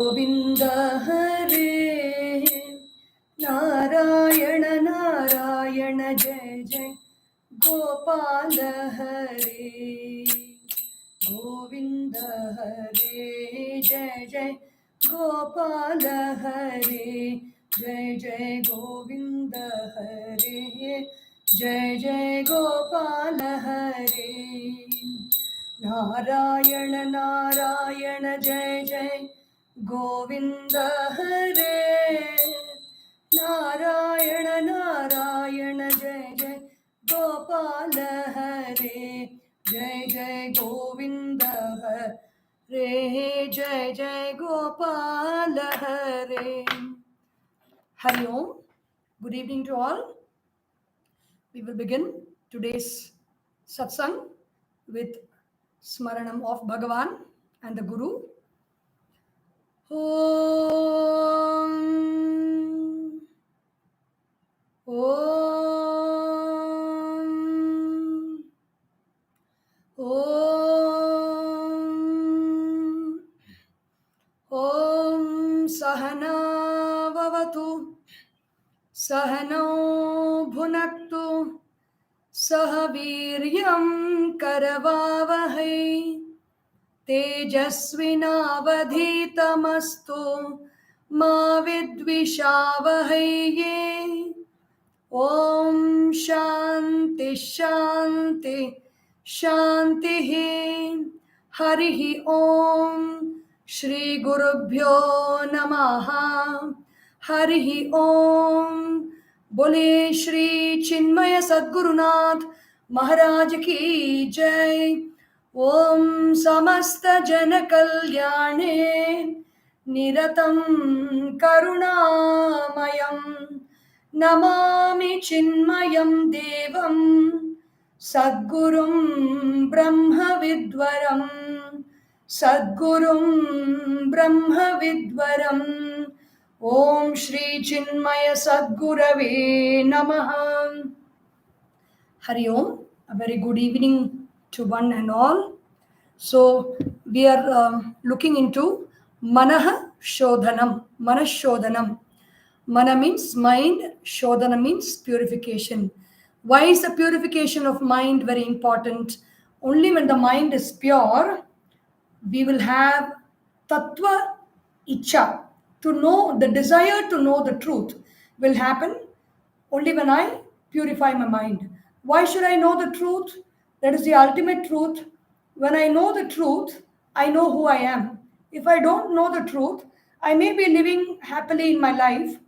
Govinda Hare Narayana Narayana Jai Jai Gopala Hare Govinda Hare Jai Jai Gopala Hare Jai Jai Govinda Hare Jai Jai Gopala Hare Narayana Narayana Jai Jai Govinda Hare Narayana Narayana Jai Jai Gopala Hare Jai Jai Govinda Hare Jai Jai Gopala Hare. Hari Om. Good evening to all. We will begin today's satsang with Smaranam of Bhagavan and the Guru. Om. Om. Om. Om Sahana Vavatu Sahano Bhunaktu Sahaviryam Karavavahai Tejasvinavadhitamastu Ma Vidvishavahai. Om Shanti Shanti Shanti. Harihi Om Shri Gurubhyo Namaha. Harihi Om. Bole Shri Chinmaya Sadgurunath Maharaj Ki Jai. Om Samasta Jana Kalyane Niratam Karunamayam Namami Chinmayam Devam Sadgurum Brahma Vidwaram Sadgurum Brahma Vidwaram. Om Shri Chinmaya Sadgurave Namaha. Hari Om. A very good evening to one and all. So we are looking into Manah Shodhanam. Manah Shodhanam. Mana means mind, Shodhana means purification. Why is the purification of mind very important? Only when the mind is pure, we will have tattva icha, to know, the desire to know the truth will happen only when I purify my mind. Why should I know the truth? That is the ultimate truth. When I know the truth, I know who I am. If I don't know the truth, I may be living happily in my life,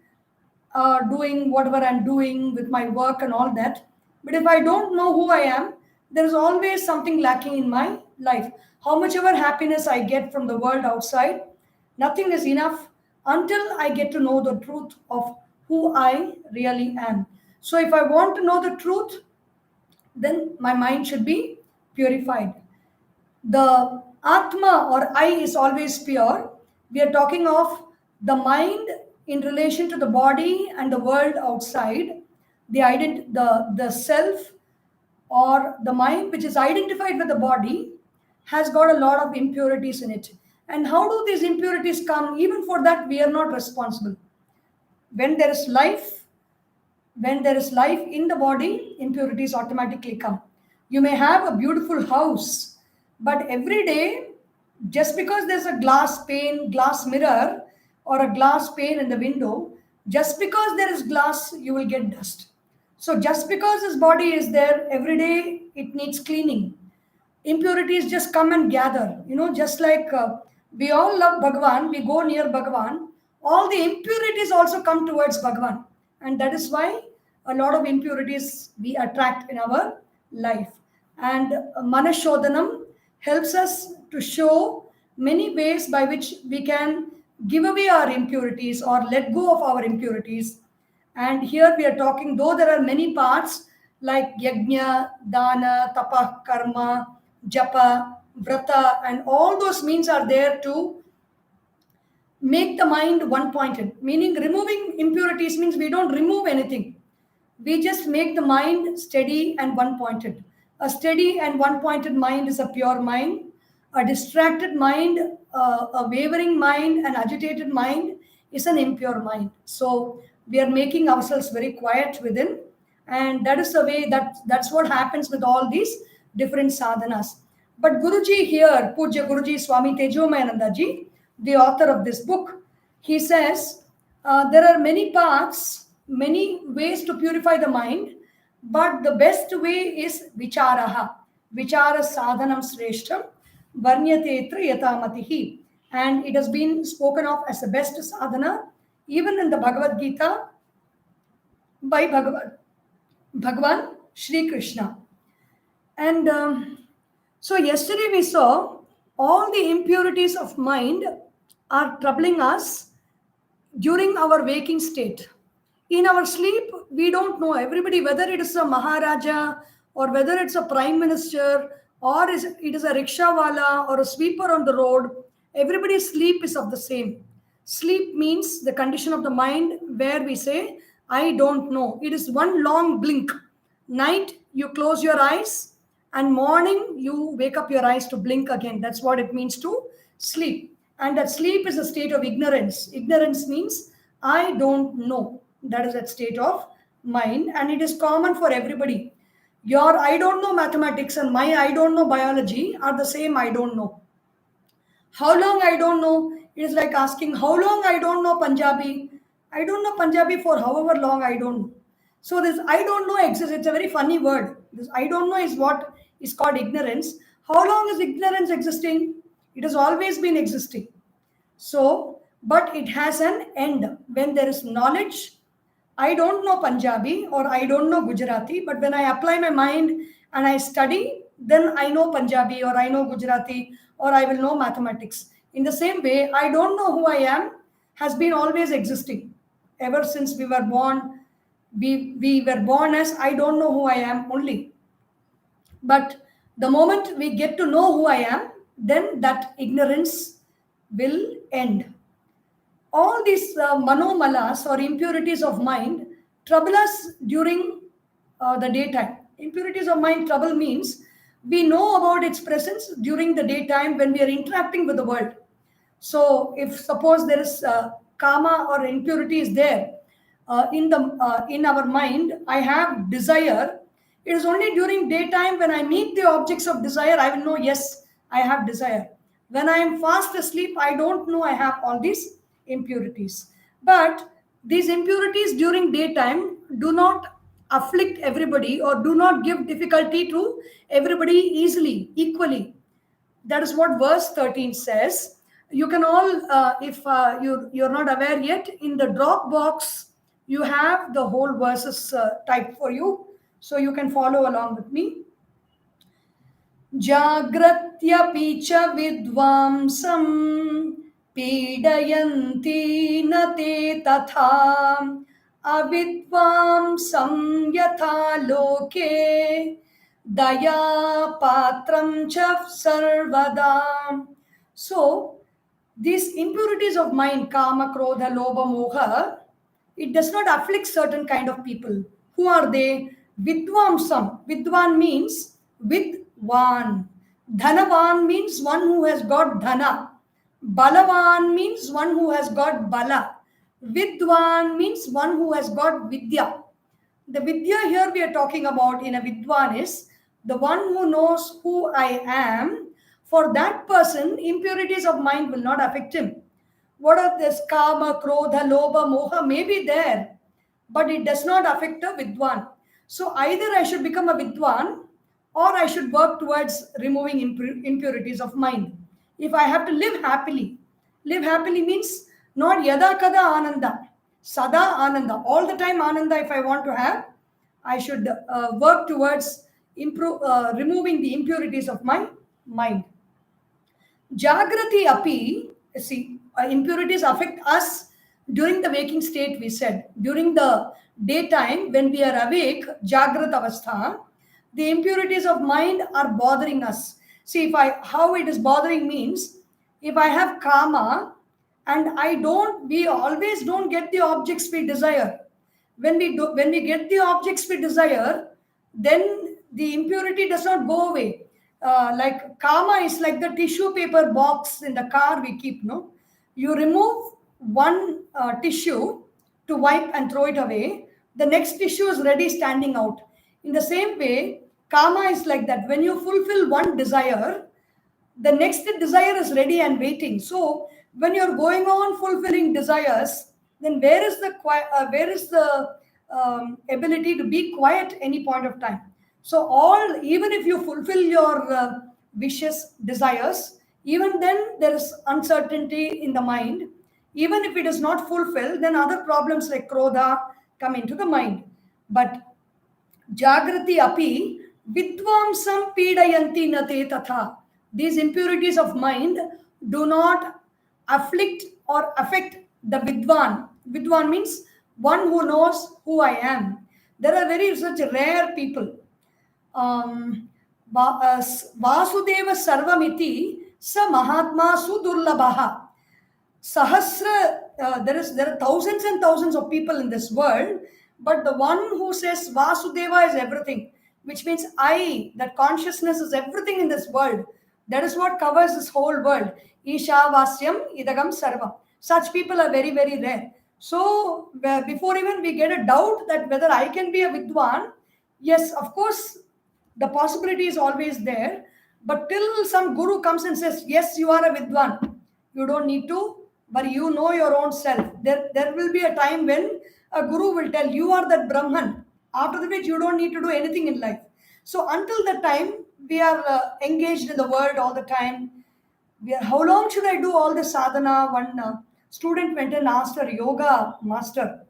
doing whatever I'm doing with my work and all that. But if I don't know who I am, there is always something lacking in my life. How much ever happiness I get from the world outside, nothing is enough until I get to know the truth of who I really am. So if I want to know the truth, then my mind should be purified. The Atma or I is always pure. We are talking of the mind in relation to the body and the world outside. The self or the mind which is identified with the body has got a lot of impurities in it. And how do these impurities come? Even for that, we are not responsible. When there is life in the body, impurities automatically come. You may have a beautiful house, but every day, just because there's a glass pane, glass mirror, or a glass pane in the window, just because there is glass, you will get dust. So just because this body is there, every day it needs cleaning. Impurities just come and gather. Just like we all love Bhagavan, we go near Bhagavan, all the impurities also come towards Bhagavan. And that is why a lot of impurities we attract in our life. And Manah Shodhanam helps us to show many ways by which we can give away our impurities or let go of our impurities. And here we are talking, though there are many parts like yajna, dana, tapa, karma, japa, vrata, and all those means are there to make the mind one-pointed. Meaning removing impurities means we don't remove anything. We just make the mind steady and one-pointed. A steady and one-pointed mind is a pure mind. A distracted mind, a wavering mind, an agitated mind is an impure mind. So we are making ourselves very quiet within, and that is the way that's what happens with all these different sadhanas. But Guruji here, Pujya Guruji Swami Tejomayanandaji, the author of this book, he says there are many paths, many ways to purify the mind, but the best way is vicharaha. Vichara sadhanam sreshtam varnyatetra yatamatihi. And it has been spoken of as the best sadhana, even in the Bhagavad Gita, by Bhagavan Shri Krishna. And so yesterday we saw all the impurities of mind are troubling us during our waking state. In our sleep, we don't know everybody, whether it is a Maharaja or whether it's a Prime Minister or it is a rickshawala or a sweeper on the road. Everybody's sleep is of the same. Sleep means the condition of the mind where we say, I don't know. It is one long blink. Night, you close your eyes, and morning, you wake up your eyes to blink again. That's what it means to sleep. And that sleep is a state of ignorance. Ignorance means I don't know. That is that state of mind, and it is common for everybody. Your I don't know mathematics and my I don't know biology are the same I don't know. How long I don't know? It is like asking how long I don't know Punjabi. I don't know Punjabi for however long I don't know. So this I don't know exists. It's a very funny word. This I don't know is what is called ignorance. How long is ignorance existing? It has always been existing. So, but it has an end. When there is knowledge, I don't know Punjabi or I don't know Gujarati, but when I apply my mind and I study, then I know Punjabi or I know Gujarati or I will know mathematics. In the same way, I don't know who I am has been always existing. Ever since we were born, we were born as I don't know who I am only. But the moment we get to know who I am, then that ignorance will end. All these manomalas or impurities of mind trouble us during the daytime. Impurities of mind trouble means we know about its presence during the daytime when we are interacting with the world. So if suppose there is karma or impurity is there in our mind, I have desire. It is only during daytime when I meet the objects of desire, I will know, yes, I have desire. When I am fast asleep, I don't know I have all these impurities. But these impurities during daytime do not afflict everybody or do not give difficulty to everybody easily, equally. That is what verse 13 says. You can all, if you're not aware yet, in the Dropbox, you have the whole verses typed for you. So you can follow along with me. Jagratyapi cha vidvamsam pīdayanti na te tatha avidvamsam yatha loke daya patram cha sarvada. So these impurities of mind, kama, krodha, lobha, moha, it does not afflict certain kind of people. Who are they? Vidvamsam. Vidwan means vidwan. Dhanavan means one who has got dhana. Balavan means one who has got bala. Vidwan means one who has got vidya. The vidya here we are talking about in a vidwan is the one who knows who I am. For that person, impurities of mind will not affect him. What are this kama, krodha, lobha, moha may be there, but it does not affect a vidwan. So either I should become a vidwan or I should work towards removing impurities of mind. If I have to live happily means not yada kada ananda, sada ananda, all the time ananda if I want to have, I should work towards removing the impurities of my mind. Jagrati api, see, impurities affect us during the waking state, we said. During the daytime, when we are awake, Jagrat avastha, the impurities of mind are bothering us. See, how it is bothering means, if I have karma and we always don't get the objects we desire. When we get the objects we desire, then the impurity does not go away. like karma is like the tissue paper box in the car we keep, no? You remove one tissue to wipe and throw it away, the next tissue is ready standing out. In the same way, karma is like that. When you fulfill one desire, the next desire is ready and waiting. So when you're going on fulfilling desires, then where is the ability to be quiet any point of time? So all, even if you fulfill your wishes, desires, even then there is uncertainty in the mind. Even if it is not fulfilled, then other problems like krodha come into the mind. But Jagrati api vidvamsam pidayanti nate tatha. These impurities of mind do not afflict or affect the vidwan. Vidwan means one who knows who I am. There are very such rare people. Vasudeva sarvamiti sa mahatma sudurlabhaha. Sahasra, there are thousands and thousands of people in this world, but the one who says Vasudeva is everything, which means I, that consciousness is everything in this world. That is what covers this whole world. Isha Vasyam Idagam Sarva. Such people are very, very rare. So before even we get a doubt that whether I can be a Vidwan, yes, of course, the possibility is always there. But till some guru comes and says, yes, you are a Vidwan, you don't need to, but you know your own self. There will be a time when a guru will tell you are that Brahman, after which you don't need to do anything in life. So until that time, we are engaged in the world all the time. How long should I do all this sadhana? One student went and asked a yoga master,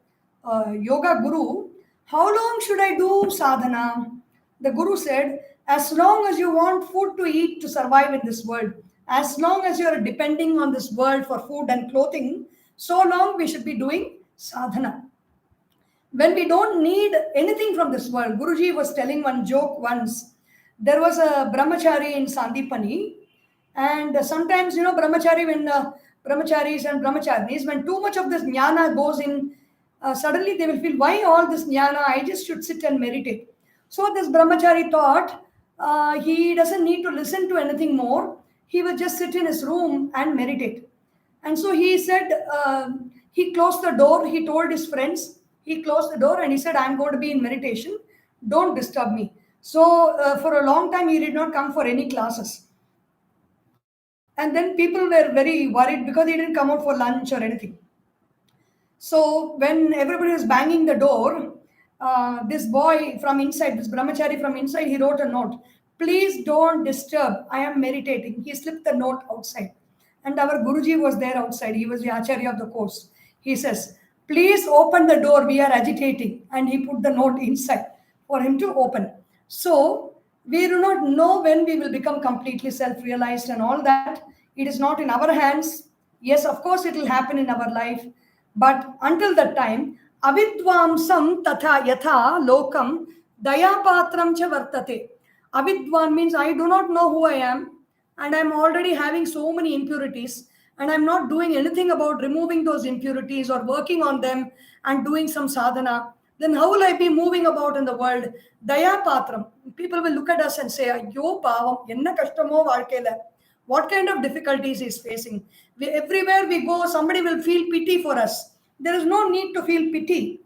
yoga guru, how long should I do sadhana? The guru said, as long as you want food to eat to survive in this world, as long as you are depending on this world for food and clothing, so long we should be doing sadhana. When we don't need anything from this world, Guruji was telling one joke once. There was a brahmachari in Sandipani, and sometimes, brahmachari, when brahmacharis and brahmacharis, when too much of this jnana goes in, suddenly they will feel, why all this jnana? I just should sit and meditate. So this brahmachari thought he doesn't need to listen to anything more. He will just sit in his room and meditate. And so he said, he closed the door. He told his friends, he closed the door and he said, I'm going to be in meditation. Don't disturb me. So for a long time, he did not come for any classes. And then people were very worried because he didn't come out for lunch or anything. So when everybody was banging the door, this boy from inside, this brahmachari from inside, he wrote a note. Please don't disturb. I am meditating. He slipped the note outside. And our Guruji was there outside. He was the Acharya of the course. He says, please open the door. We are agitating. And he put the note inside for him to open. So we do not know when we will become completely self-realized and all that. It is not in our hands. Yes, of course, it will happen in our life. But until that time, avidvamsam tatha yatha lokam dayapatram cha vartate. Avidwan means I do not know who I am, and I'm already having so many impurities, and I'm not doing anything about removing those impurities or working on them and doing some sadhana. Then how will I be moving about in the world? Dayapatram. People will look at us and say, Yo pavam, enna kashtamo vaalkela. What kind of difficulties he's facing? Everywhere we go, somebody will feel pity for us. There is no need to feel pity.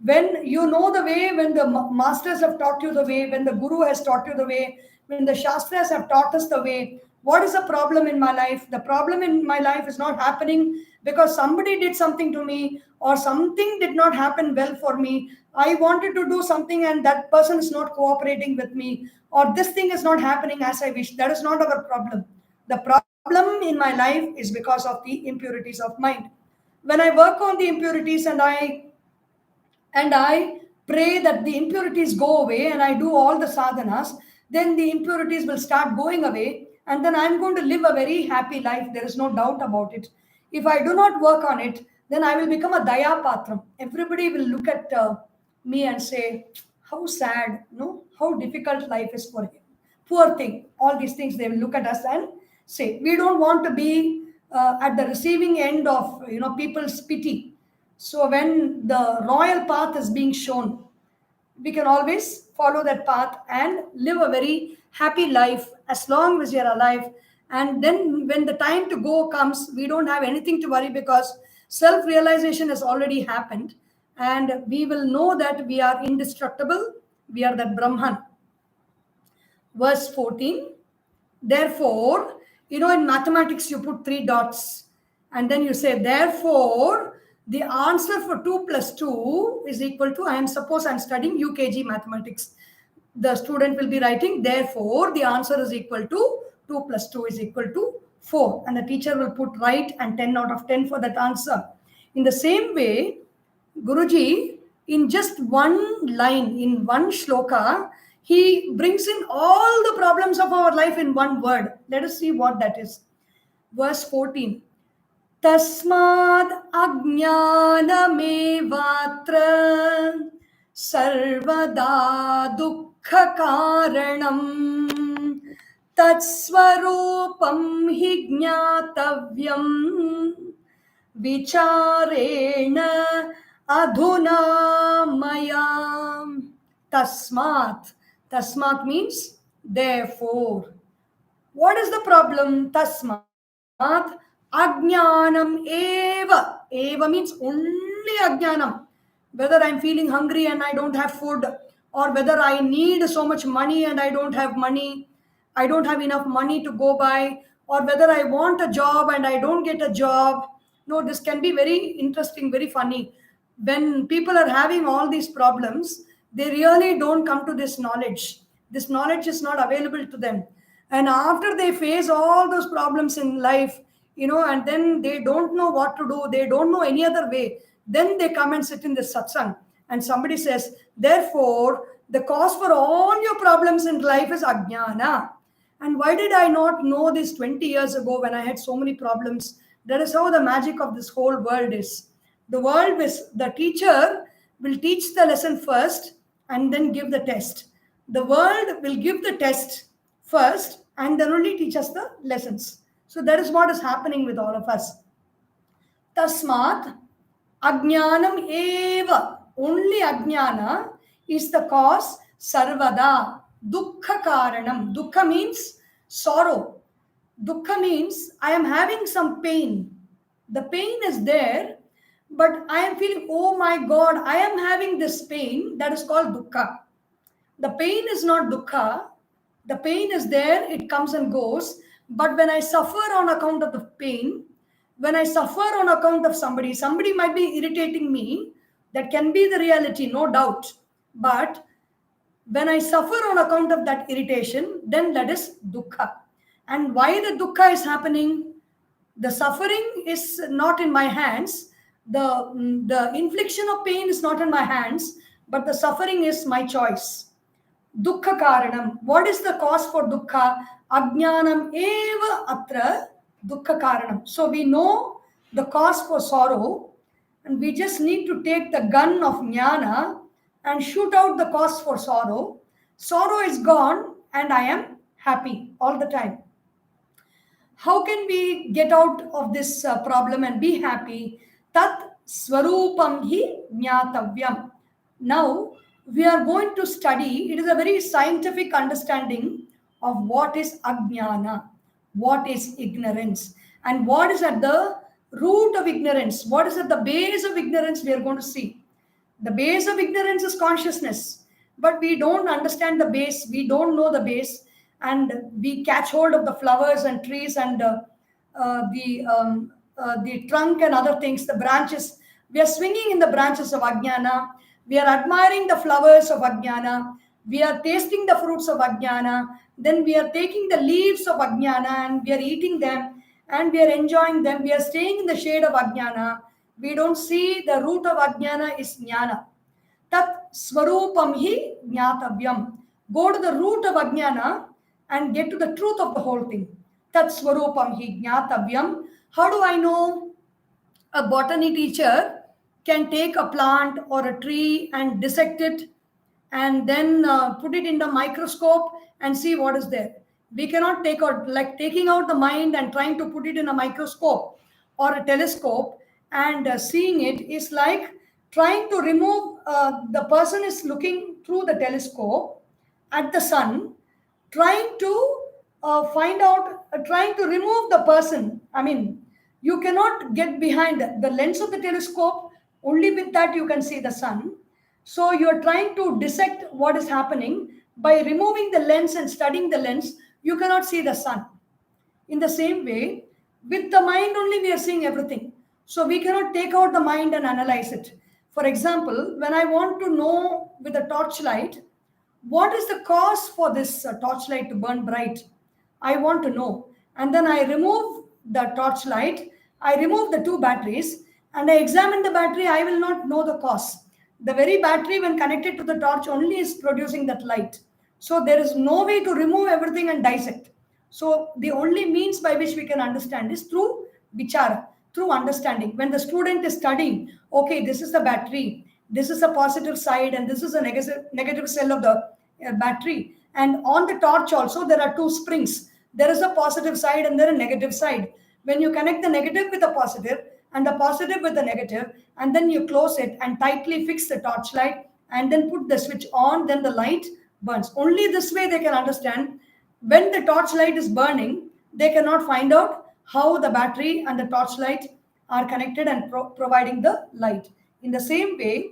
When you know the way, when the masters have taught you the way, when the guru has taught you the way, when the shastras have taught us the way, what is the problem in my life? The problem in my life is not happening because somebody did something to me or something did not happen well for me. I wanted to do something and that person is not cooperating with me, or this thing is not happening as I wish. That is not our problem. The problem in my life is because of the impurities of mind. When I work on the impurities and I pray that the impurities go away and I do all the sadhanas, then the impurities will start going away and then I'm going to live a very happy life. There is no doubt about it. If I do not work on it, then I will become a daya patram. Everybody will look at me and say, how sad, no? How difficult life is for him. Poor thing. All these things, they will look at us and say, we don't want to be at the receiving end of people's pity. So when the royal path is being shown, we can always follow that path and live a very happy life as long as you're alive. And then when the time to go comes, we don't have anything to worry because self-realization has already happened. And we will know that we are indestructible. We are that Brahman. Verse 14. Therefore, in mathematics, you put 3 dots and then you say, therefore, the answer for 2 plus 2 is equal to, suppose I'm studying UKG mathematics. The student will be writing, therefore, the answer is equal to 2 plus 2 is equal to 4. And the teacher will put right and 10 out of 10 for that answer. In the same way, Guruji, in just one line, in one shloka, he brings in all the problems of our life in one word. Let us see what that is. Verse 14. Tasmad ajnanamevatra sarvada dukkha karanam tatsvarupam hi jnatavyam vicharena adhuna maya. Tasmat means therefore. What is the problem? Tasmat ajnanam eva. Eva means only ajnanam. Whether I'm feeling hungry and I don't have food, or whether I need so much money and I don't have money, I don't have enough money to go by, or whether I want a job and I don't get a job. No, this can be very interesting, very funny. When people are having all these problems, they really don't come to this knowledge. This knowledge is not available to them. And after they face all those problems in life, and then they don't know what to do, they don't know any other way, then they come and sit in the satsang. And somebody says, therefore, the cause for all your problems in life is ajnana. And why did I not know this 20 years ago when I had so many problems? That is how the magic of this whole world is. The teacher will teach the lesson first and then give the test. The world will give the test first and then only teach us the lessons. So that is what is happening with all of us. Tasmat ajnanam eva. Only ajnana is the cause. Sarvada dukkha karanam. Dukkha means sorrow. Dukkha means I am having some pain. The pain is there, but I am feeling, oh my God, I am having this pain. That is called dukkha. The pain is not dukkha. The pain is there, it comes and goes. But when I suffer on account of the pain, when I suffer on account of somebody might be irritating me. That can be the reality, no doubt. But when I suffer on account of that irritation, then that is dukkha. And why the dukkha is happening? The suffering is not in my hands. The infliction of pain is not in my hands, but the suffering is my choice. Dukkha karanam. What is the cause for dukkha? Ajnanam eva atra dukkha karanam. So we know the cause for sorrow, and we just need to take the gun of jnana and shoot out the cause for sorrow. Sorrow is gone and I am happy all the time. How can we get out of this problem and be happy? Tat swarupam hi jnatavyam. Now, we are going to study, it is a very scientific understanding of what is ajnana, what is ignorance, and what is at the root of ignorance, what is at the base of ignorance we are going to see. The base of ignorance is consciousness, but we don't understand the base, we don't know the base, and we catch hold of the flowers and trees and the trunk and other things, the branches. We are swinging in the branches of ajnana. We are admiring the flowers of ajnana. We are tasting the fruits of ajnana. Then we are taking the leaves of ajnana and we are eating them and we are enjoying them. We are staying in the shade of ajnana. We don't see the root of ajnana is jnana. Tat swarupam hi jnatavyam. Go to the root of ajnana and get to the truth of the whole thing. Tat swarupam hi jnatavyam. How do I know? A botany teacher can take a plant or a tree and dissect it and then put it in the microscope and see what is there. We cannot take out, like taking out the mind and trying to put it in a microscope or a telescope and seeing it is like trying to remove, the person is looking through the telescope at the sun, trying to find out, trying to remove the person. I mean, you cannot get behind the lens of the telescope. Only with that you can see the sun. So you are trying to dissect what is happening. By removing the lens and studying the lens, you cannot see the sun. In the same way, with the mind only we are seeing everything. So we cannot take out the mind and analyze it. For example, when I want to know with a torchlight, what is the cause for this torchlight to burn bright? I want to know. And then I remove the torchlight, I remove the two batteries, and I examine the battery. I will not know the cause. The very battery, when connected to the torch, only is producing that light. So there is no way to remove everything and dissect. So the only means by which we can understand is through vichara, through understanding. When the student is studying, okay, this is the battery, this is a positive side, and this is a negative cell of the battery. And on the torch also, there are two springs. There is a positive side and there is a negative side. When you connect the negative with the positive and the positive with the negative, and then you close it and tightly fix the torchlight and then put the switch on, then the light burns. Only this way they can understand. When the torchlight is burning, they cannot find out how the battery and the torchlight are connected and providing the light. In the same way,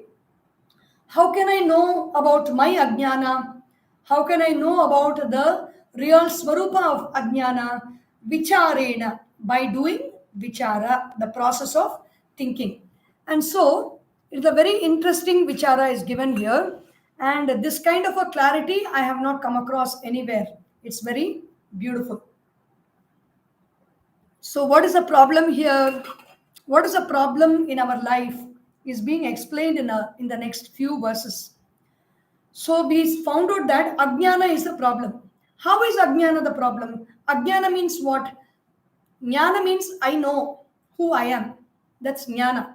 how can I know about my ajnana? How can I know about the real swarupa of ajnana? Vicharena, by doing vichara, the process of thinking. And so, it's a very interesting vichara is given here. And this kind of a clarity I have not come across anywhere. It's very beautiful. So what is the problem here? What is the problem in our life is being explained in the next few verses. So we found out that ajnana is the problem. How is ajnana the problem? Ajnana means what? Jnana means I know who I am. That's jnana.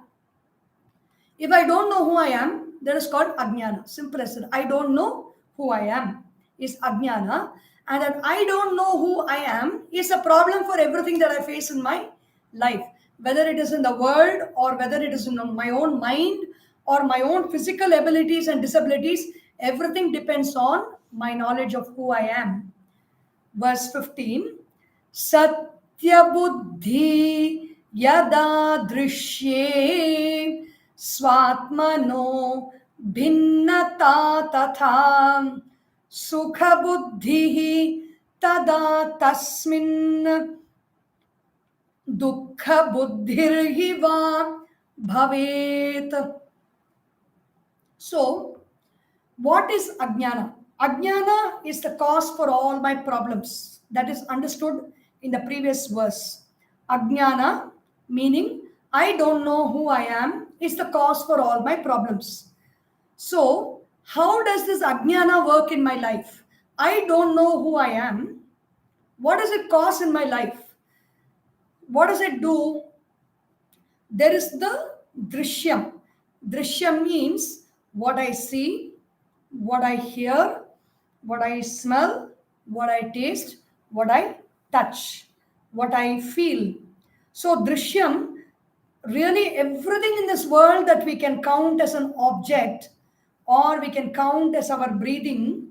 If I don't know who I am, that is called ajnana. Simple as that. I don't know who I am is ajnana. And that I don't know who I am is a problem for everything that I face in my life. Whether it is in the world or whether it is in my own mind or my own physical abilities and disabilities, everything depends on my knowledge of who I am. Verse 15, Satya Buddhi Yada Drishye Swatmano Bhinnata Tatha Sukha Buddhi Tada Tasmin Dukkha Buddhirhiva Bhavet. So, what is ajnana? Ajnana is the cause for all my problems. That is understood in the previous verse. Ajnana, meaning I don't know who I am, is the cause for all my problems. So, how does this ajnana work in my life? I don't know who I am. What does it cause in my life? What does it do? There is the drishyam. Drishyam means what I see, what I hear, what I smell, what I taste, what I touch, what I feel. So drishyam, really everything in this world that we can count as an object, or we can count as our breathing,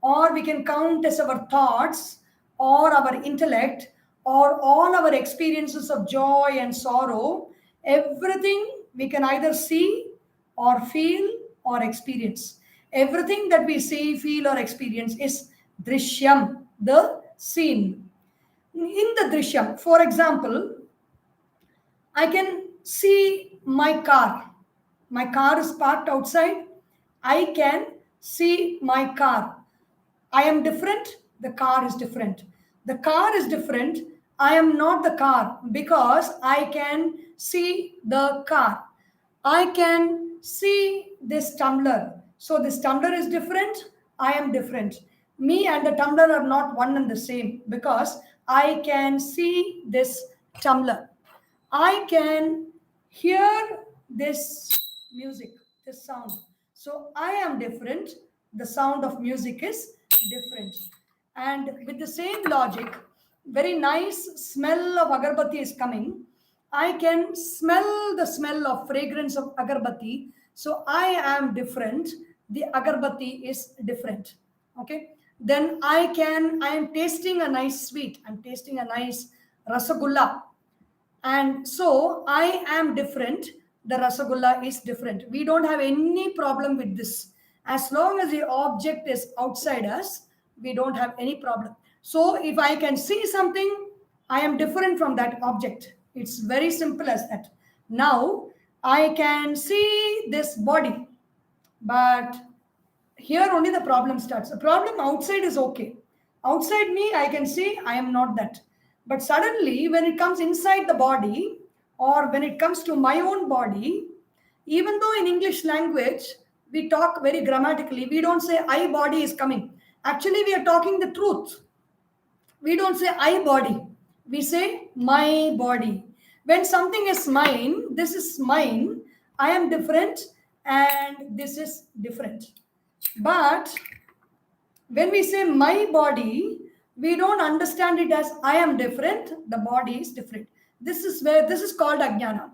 or we can count as our thoughts, or our intellect, or all our experiences of joy and sorrow, everything we can either see or feel or experience. Everything that we see, feel, or experience is drishyam, the scene. In the drishyam, for example, I can see my car. My car is parked outside. I can see my car. I am different. The car is different. The car is different. I am not the car because I can see the car. I can see this tumbler. So this tumbler is different. I am different. Me and the tumbler are not one and the same because I can see this tumbler. I can hear this music, this sound. So I am different. The sound of music is different. And with the same logic, very nice smell of agarbatti is coming. I can smell the smell of fragrance of agarbatti. So I am different. The agarbatti is different. Okay. then I am tasting a nice sweet, I'm tasting a nice rasagulla, and so I am different, the rasagulla is different. We don't have any problem with this. As long as the object is outside us, we don't have any problem. So if I can see something, I am different from that object. It's very simple as that. Now I can see this body, but here only the problem starts. The problem outside is okay. Outside me, I can see I am not that. But suddenly, when it comes inside the body, or when it comes to my own body, even though in English language, we talk very grammatically, we don't say I body is coming. Actually, we are talking the truth. We don't say I body. We say my body. When something is mine, this is mine, I am different, and this is different. But when we say my body, we don't understand it as I am different, the body is different. This is called ajnana.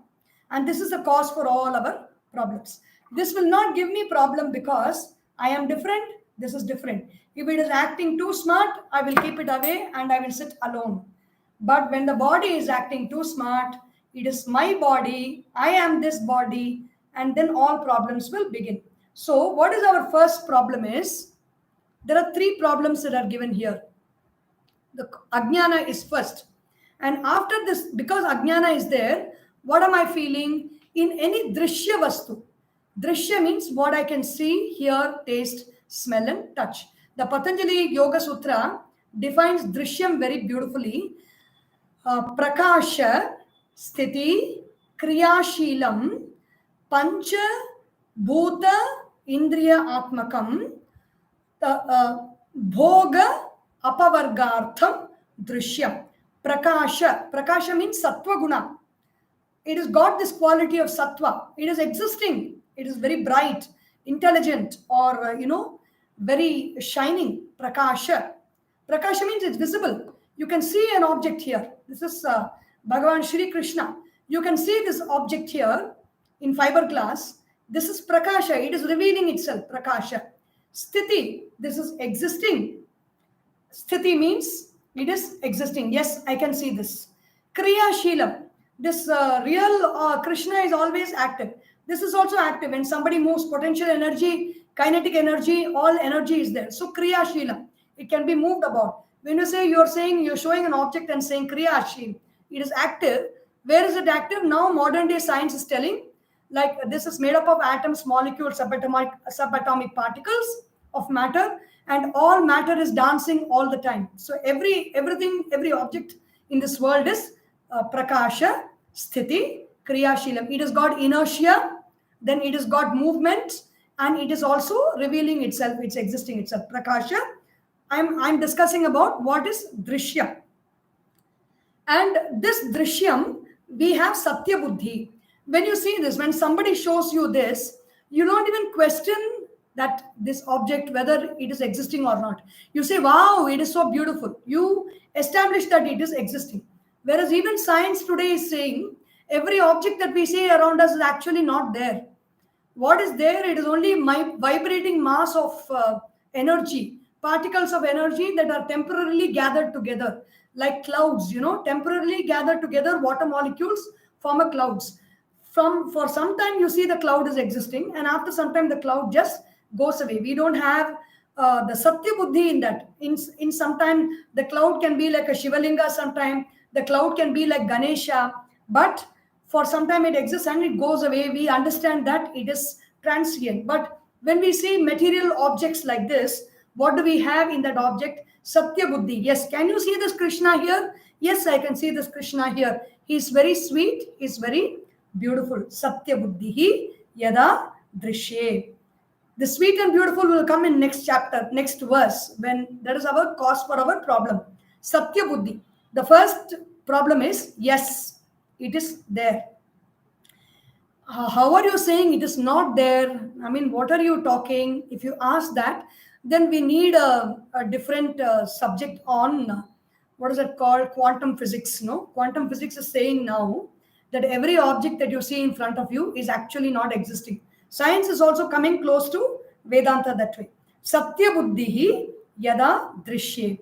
And this is the cause for all our problems. This will not give me problem because I am different, this is different. If it is acting too smart, I will keep it away and I will sit alone. But when the body is acting too smart, it is my body, I am this body, and then all problems will begin. So what is our first problem is, there are three problems that are given here. The ajnana is first. And after this, because ajnana is there, what am I feeling? In any drishya vastu. Drishya means what I can see, hear, taste, smell and touch. The Patanjali Yoga Sutra defines drishyam very beautifully. Prakasha, sthiti, kriyashilam, pancha, bhuta, indriya atmakam, bhoga, apavargartham, drishyam. Prakasha means sattva guna. It has got this quality of sattva. It is existing. It is very bright, intelligent, or very shining. Prakasha means it's visible. You can see an object here. This is Bhagavan Shri Krishna. You can see this object here in fiberglass. This is prakasha. It is revealing itself. Prakasha. Sthiti. This is existing. Sthiti means it is existing. Yes, I can see this. Kriya Sheelam. This real Krishna is always active. This is also active. When somebody moves, potential energy, kinetic energy, all energy is there. So Kriya Sheelam. It can be moved about. When you say you're showing an object and saying Kriya Sheel, it is active. Where is it active? Now modern day science is telling, like this is made up of atoms, molecules, subatomic particles of matter, and all matter is dancing all the time. So every object in this world is prakasha, sthiti, kriyashilam. It has got inertia, then it has got movement, and it is also revealing itself, it's existing itself. Prakasha. I'm discussing about what is drishya. And this drishyam, we have satya buddhi. When you see this, when somebody shows you this, you don't even question that this object, whether it is existing or not. You say, wow, it is so beautiful. You establish that it is existing. Whereas even science today is saying, every object that we see around us is actually not there. What is there? It is only my vibrating mass of energy, particles of energy that are temporarily gathered together, like clouds, temporarily gathered together, water molecules form a clouds. For some time, you see the cloud is existing, and after some time, the cloud just goes away. We don't have the satya buddhi in that. In some time, the cloud can be like a Shivalinga, sometime the cloud can be like Ganesha, but for some time it exists and it goes away. We understand that it is transient. But when we see material objects like this, what do we have in that object? Satya buddhi. Yes, can you see this Krishna here? Yes, I can see this Krishna here. He is very sweet, he is very beautiful. Satya buddhi yada drishye. The sweet and beautiful will come in next chapter, next verse, when that is our cause for our problem. Satya buddhi. The first problem is, yes, it is there. How are you saying it is not there? I mean, what are you talking? If you ask that, then we need a different subject on, what is it called? Quantum physics. No? Quantum physics is saying now that every object that you see in front of you is actually not existing. Science is also coming close to Vedanta that way. Satya buddhi yada drishye.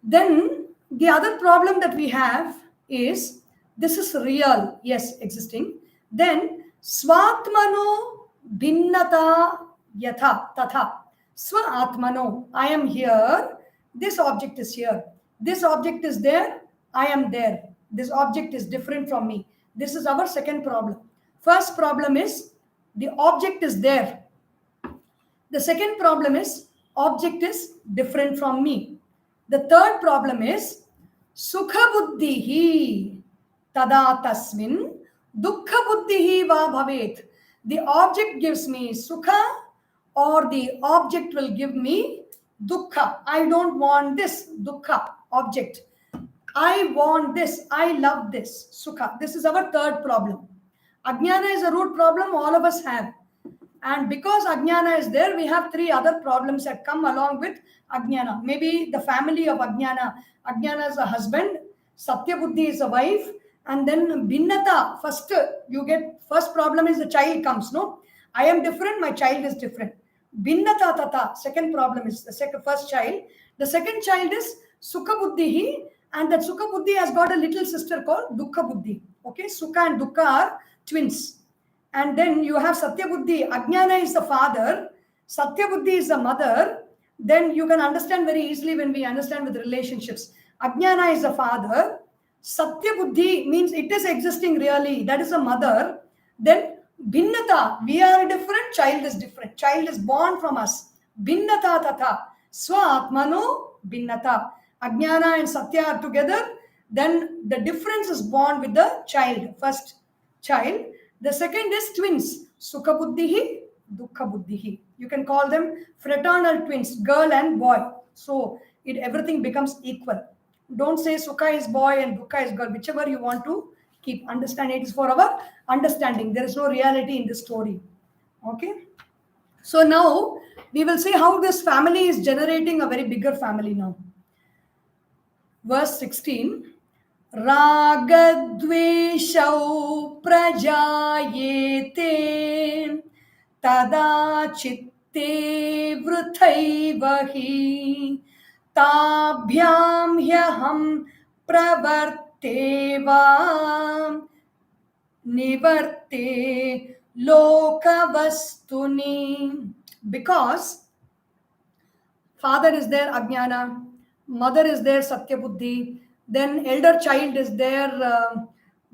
Then the other problem that we have is this is real, yes, existing. Then swatmano bhinnata yatha tatha. Swa atmano, I am here, this object is here. This object is there, I am there. This object is different from me. This is our second problem. First problem is the object is there. The second problem is object is different from me. The third problem is sukha buddhihi tada tasmin dukkha buddhihi va bhavet. The object gives me sukha or the object will give me dukkha. I don't want this dukkha object. I want this. I love this sukha. This is our third problem. Ajnana is a root problem all of us have. And because Ajnana is there, we have three other problems that come along with Ajnana. Maybe the family of Ajnana. Ajnana is a husband, Satya Buddhi is a wife, and then Bhinnata. First problem is the child comes, no? I am different, my child is different. Bhinnata tata, second problem is the first child. The second child is Sukha Buddhi, and that Sukha Buddhi has got a little sister called Dukkha Buddhi. Okay, Sukha and Dukkha are twins. And then you have Satya Buddhi. Ajnana is the father. Satya Buddhi is the mother. Then you can understand very easily when we understand with relationships. Ajnana is the father. Satya Buddhi means it is existing really. That is the mother. Then Bhinnata. We are different. Child is different. Child is born from us. Bhinnata tata. Swa atmano bhinnata. Ajnana and Satya are together. Then the difference is born with the child. First child. The second is twins, Sukha Buddhihi, Dukkha Buddhihi. You can call them fraternal twins, girl and boy. So everything becomes equal. Don't say Sukha is boy and Dukkha is girl, whichever you want to keep. Understand, it is for our understanding. There is no reality in this story. Okay. So now we will see how this family is generating a very bigger family now. Verse 16. Ragadveshau prajayete tada chitte vruthaivahi tabhyam hyaham pravarteva nivarte lokavastuni. Because father is there, Ajnana, mother is there, Satya Buddhi, then elder child is there,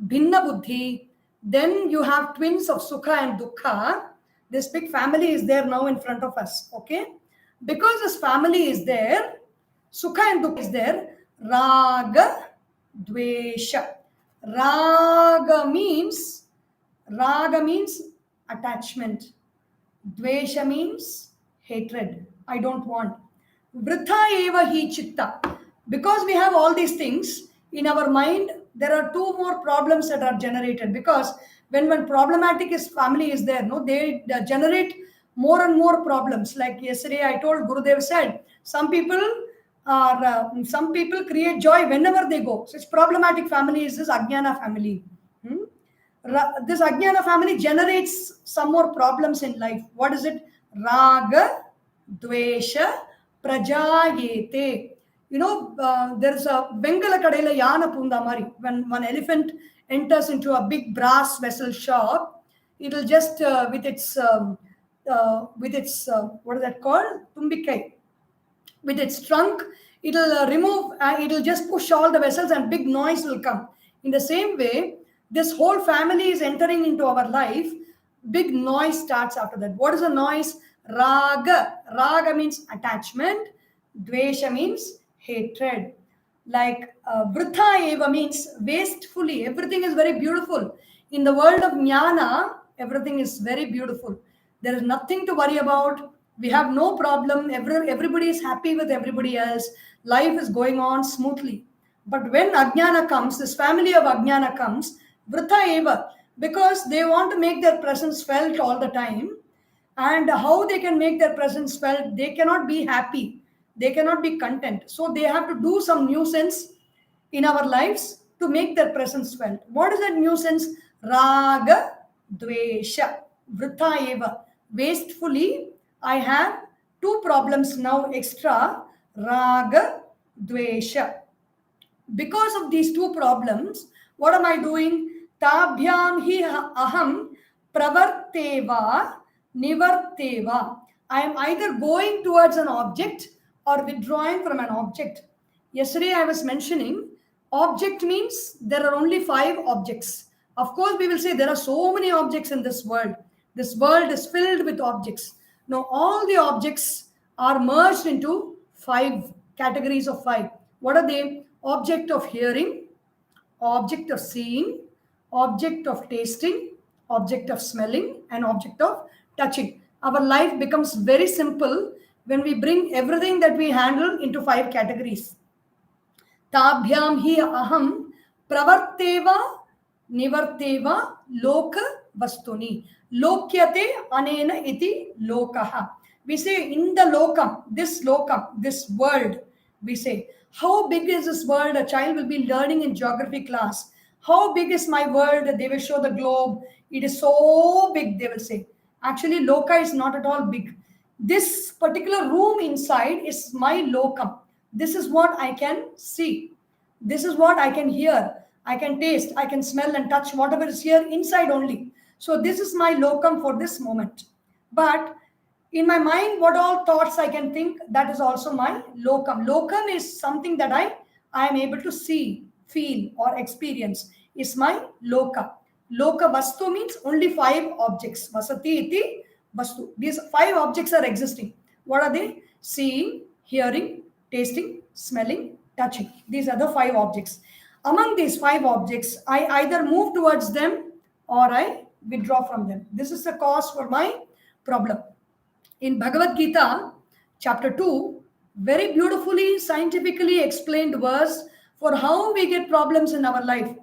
Bhinna Buddhi. Then you have twins of Sukha and Dukkha. This big family is there now in front of us. Okay? Because this family is there, Sukha and Dukkha is there, Raga, Dvesha. Raga means attachment. Dvesha means hatred. I don't want. Vritha eva hi chitta. Because we have all these things in our mind, there are two more problems that are generated. Because when problematic family is there, no, they generate more and more problems. Like yesterday, I told Gurudev said, some people create joy whenever they go. Such problematic family is this Ajnana family. This Ajnana family generates some more problems in life. What is it? Raga, Dvesha, Prajayete. You know, there's a Bengala Kadela Yana Pundamari. When one elephant enters into a big brass vessel shop, it'll just with its what is that called? Tumbikai. With its trunk, it'll remove. It'll just push all the vessels, and big noise will come. In the same way, this whole family is entering into our life. Big noise starts after that. What is the noise? Raga. Raga means attachment. Dvesha means hatred. Like Vritha eva means wastefully. Everything is very beautiful. In the world of Jnana, everything is very beautiful. There is nothing to worry about. We have no problem. Everybody is happy with everybody else. Life is going on smoothly. But when Ajnana comes, this family of Ajnana comes, Vritha eva, because they want to make their presence felt all the time. And how they can make their presence felt? They cannot be happy. They cannot be content. So they have to do some nuisance in our lives to make their presence felt. What is that nuisance? Raga, Dvesha, Vritha eva. Wastefully, I have two problems now extra. raga, dvesha. Because of these two problems, what am I doing? Tabhyam hi aham pravarteva nivarteva. I am either going towards an object or withdrawing from an object. Yesterday I was mentioning object means there are only 5 objects. Of course, we will say there are so many objects in this world. This world is filled with objects. Now, all the objects are merged into 5 categories of 5. What are they? Object of hearing, object of seeing, object of tasting, object of smelling, and object of touching. Our life becomes very simple when we bring everything that we handle into 5 categories. Tabhyam hi aham pravarteva nivarteva loka vastuni. Lokyate anena iti lokaha. We say in the lokam, this world, we say, how big is this world? A child will be learning in geography class. How big is my world? They will show the globe. It is so big, they will say. Actually, loka is not at all big. This particular room inside is my lokam. This is what I can see. This is what I can hear. I can taste, I can smell and touch whatever is here inside only. So this is my lokam for this moment. But in my mind, what all thoughts I can think, that is also my lokam. Lokam is something that I am able to see, feel, or experience, is my loka. Loka vastu means only 5 objects. Vasati iti vastu. These 5 objects are existing. What are they? Seeing, hearing, tasting, smelling, touching. These are the 5 objects. Among these 5 objects, I either move towards them or I withdraw from them. This is the cause for my problem. In Bhagavad Gita, chapter 2, very beautifully, scientifically explained verse for how we get problems in our life.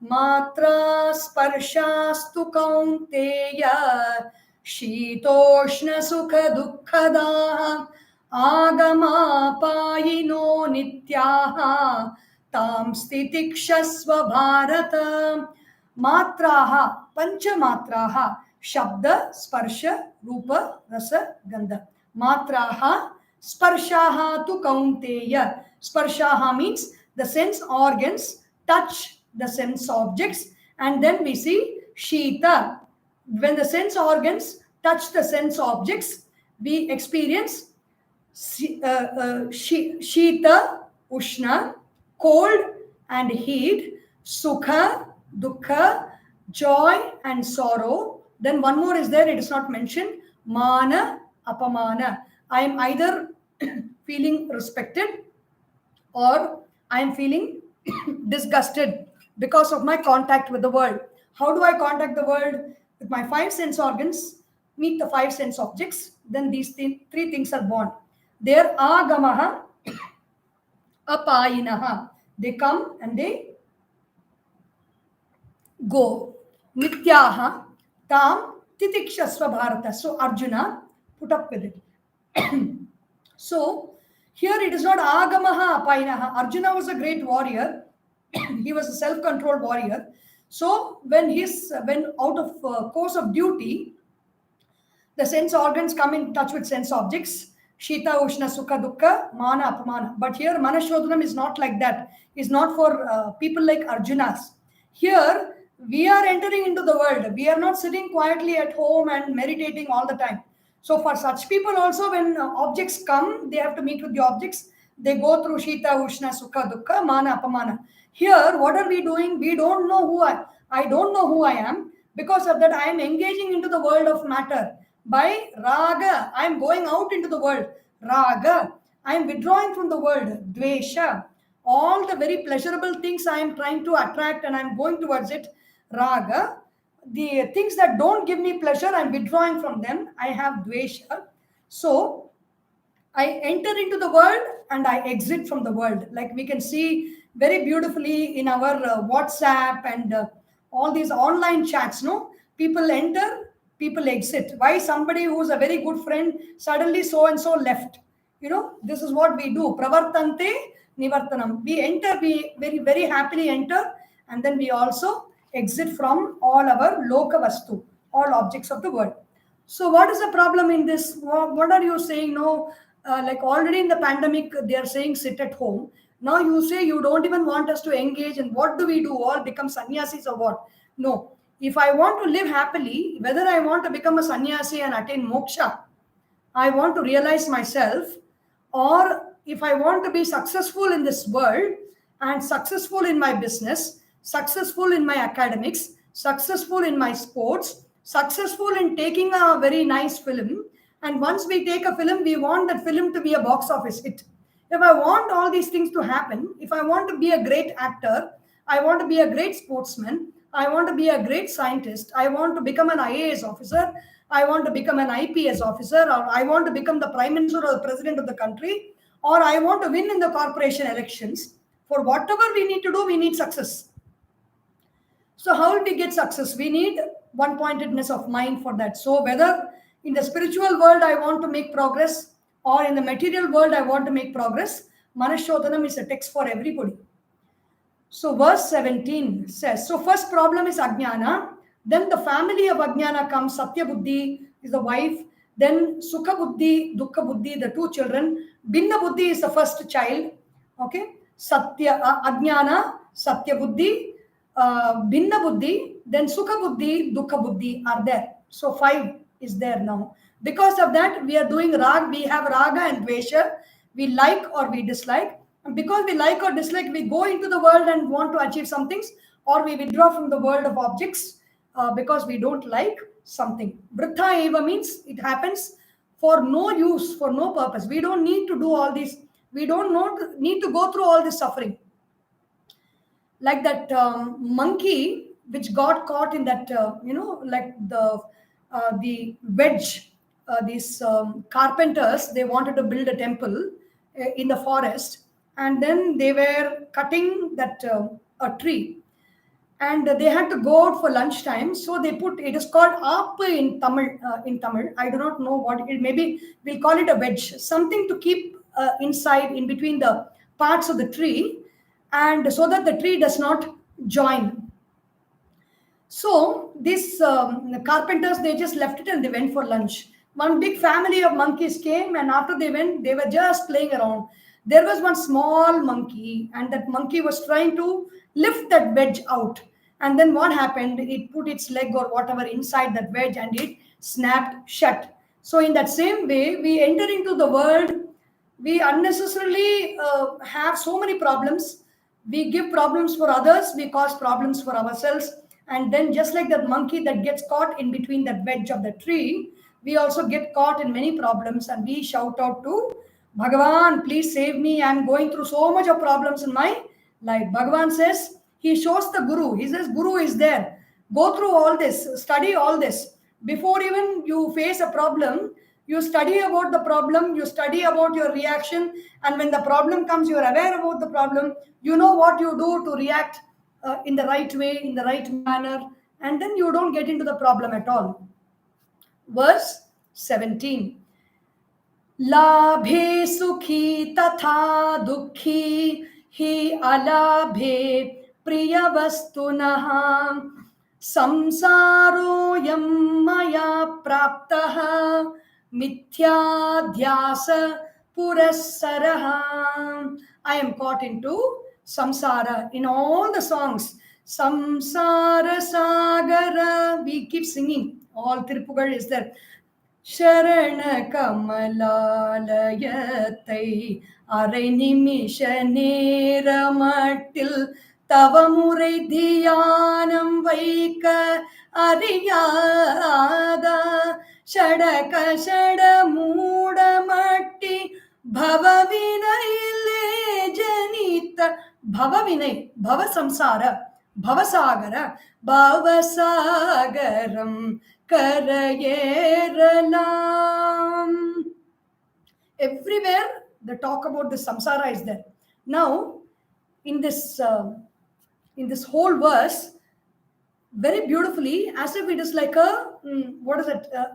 Matra sparshastu kaunteya shitoshna sukha dukkhada agama payino nityaha tam stitikshasva bharata. Matraha, pancha matraha, shabda, sparsha, rupa, rasa, gandha. Matraha, sparshaha tu kaunteya. Sparshaha means the sense organs touch the sense objects, and then we see shita. When the sense organs touch the sense objects, we experience shita, ushna, cold and heat, sukha, dukkha, joy and sorrow. Then one more is there, it is not mentioned, mana, apamana. I am either feeling respected or I am feeling disgusted because of my contact with the world. How do I contact the world? With my 5 sense organs, meet the 5 sense objects, then these 3 things are born. They are agamaha, apayinaha. They come and they go. Nityaha, tam titikshasva bharata. So Arjuna, put up with it. So here it is not agamaha apayinaha. Arjuna was a great warrior. He was a self-controlled warrior. So when out of course of duty, the sense organs come in touch with sense objects. Shita, Ushna, Sukha, Dukkha, Mana, Apamana. But here Manah Shodhanam is not like that. It's not for people like Arjunas. Here we are entering into the world. We are not sitting quietly at home and meditating all the time. So for such people also, when objects come, they have to meet with the objects. They go through Shita, Ushna, Sukha, Dukkha, Mana, Apamana. Here, what are we doing? We don't know who I don't know who I am. Because of that, I am engaging into the world of matter. By raga, I am going out into the world. Raga, I am withdrawing from the world. Dvesha, all the very pleasurable things I am trying to attract and I am going towards it. Raga, the things that don't give me pleasure, I am withdrawing from them. I have dvesha. So, I enter into the world and I exit from the world. Like we can see very beautifully in our WhatsApp and all these online chats, no? People enter, people exit. Why somebody who's a very good friend, suddenly so-and-so left? You know, this is what we do. Pravartante nivartanam. We enter, we very, very happily enter, and then we also exit from all our loka vastu, all objects of the world. So what is the problem in this? What are you saying? No, like already in the pandemic, they are saying sit at home. Now you say you don't even want us to engage, and what do we do? All become sannyasis or what? No. If I want to live happily, whether I want to become a sannyasi and attain moksha, I want to realize myself, or if I want to be successful in this world and successful in my business, successful in my academics, successful in my sports, successful in taking a very nice film. And once we take a film, we want that film to be a box office hit. If I want all these things to happen, if I want to be a great actor, I want to be a great sportsman, I want to be a great scientist, I want to become an IAS officer, I want to become an IPS officer, or I want to become the prime minister or the president of the country, or I want to win in the corporation elections. For whatever we need to do, we need success. So how will we get success? We need one-pointedness of mind for that. So whether in the spiritual world I want to make progress, or in the material world I want to make progress, Manah Shodhanam is a text for everybody. So verse 17 says, so first problem is Ajnana. Then the family of Ajnana comes. Satya Buddhi is the wife. Then Sukha Buddhi, Dukkha Buddhi, the two children. Binna Buddhi is the first child. Okay. Ajnana, Satya Buddhi, Binna Buddhi, then Sukha Buddhi, Dukkha Buddhi are there. So 5 is there now. Because of that, we are doing rag. We have raga and dvesha. We like or we dislike. And because we like or dislike, we go into the world and want to achieve some things, or we withdraw from the world of objects because we don't like something. Vrittha eva means it happens for no use, for no purpose. We don't need to do all this. We don't need to go through all this suffering. Like that monkey which got caught in that, like the wedge. These carpenters, they wanted to build a temple in the forest, and then they were cutting that a tree, and they had to go out for lunchtime. So they put, it is called aap in Tamil. I do not know what it, maybe we'll call it a wedge, something to keep inside in between the parts of the tree, and so that the tree does not join. So these carpenters, they just left it and they went for lunch. One big family of monkeys came, and after they went, they were just playing around. There was one small monkey, and that monkey was trying to lift that wedge out. And then what happened? It put its leg or whatever inside that wedge, and it snapped shut. So in that same way, we enter into the world, we unnecessarily have so many problems. We give problems for others, we cause problems for ourselves. And then just like that monkey that gets caught in between that wedge of the tree, we also get caught in many problems, and we shout out to Bhagavan, please save me. I'm going through so much of problems in my life. Bhagavan says, he shows the Guru. He says, Guru is there. Go through all this, study all this. Before even you face a problem, you study about the problem, you study about your reaction. And when the problem comes, you are aware about the problem. You know what you do to react in the right way, in the right manner. And then you don't get into the problem at all. Verse 17. Labhe sukhi tatha dukhi hi alabhe priyavastunaha samsaroyam maya praptaha mithyadhyasa purassaraha. I am caught into samsara in all the songs. Samsara sagara, we keep singing. All Tirupugal is there. Sharana Kamalalayattai Arai Nimisha Neramattil Tavamurai Dhyanam Vaika Ariyada Shadaka Shada Mudamatti Bhava Vinay Janita Bhava Vinay Bhava Samsara Bhavasagara Bhavasagaram Karayeralam. Everywhere the talk about the samsara is there. Now, in this whole verse, very beautifully, as if it is like a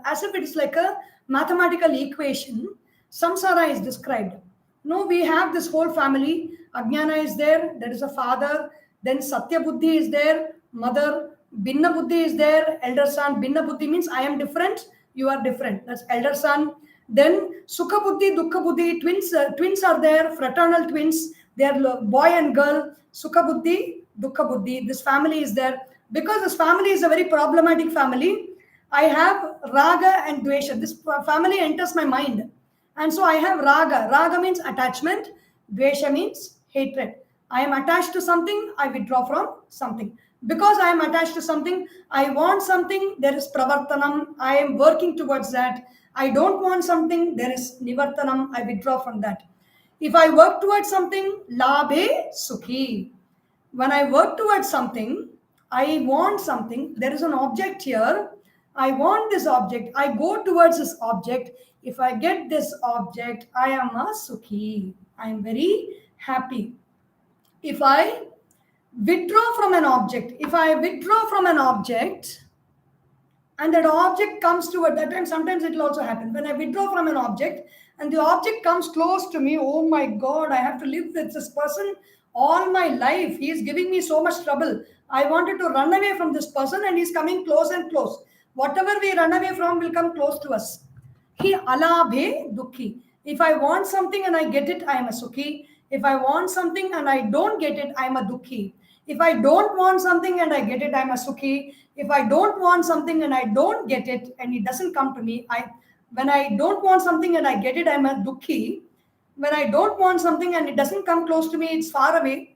as if it is like a mathematical equation, samsara is described. No, we have this whole family. Ajnana is there. There is a father. Then Satya Buddhi is there. Mother. Binna Buddhi is there, elder son. Binna Buddhi means I am different, you are different. That's elder son. Then Sukha Buddhi, Dukkha Buddhi, twins are there, fraternal twins. They are boy and girl. Sukha Buddhi, Dukkha Buddhi. This family is there. Because this family is a very problematic family, I have Raga and Dvesha. This family enters my mind. And so I have Raga. Raga means attachment. Dvesha means hatred. I am attached to something, I withdraw from something. Because I am attached to something, I want something, there is pravartanam, I am working towards that. I don't want something, there is nivartanam, I withdraw from that. If I work towards something, labhe sukhi. When I work towards something, I want something, there is an object here, I want this object, I go towards this object. If I get this object, I am a sukhi. I am very happy. If I withdraw from an object, and that object comes to at that time, sometimes it will also happen. When I withdraw from an object and the object comes close to me, oh my God, I have to live with this person all my life. He is giving me so much trouble. I wanted to run away from this person and he's coming close and close. Whatever we run away from will come close to us. He alabhe dukhi. If I want something and I get it, I am a sukhi. If I want something and I don't get it, I am a dukhi. If I don't want something and I get it, I'm a sukhi. If I don't want something and I don't get it and it doesn't come to me, when I don't want something and I get it, I'm a dukhi. When I don't want something and it doesn't come close to me, it's far away,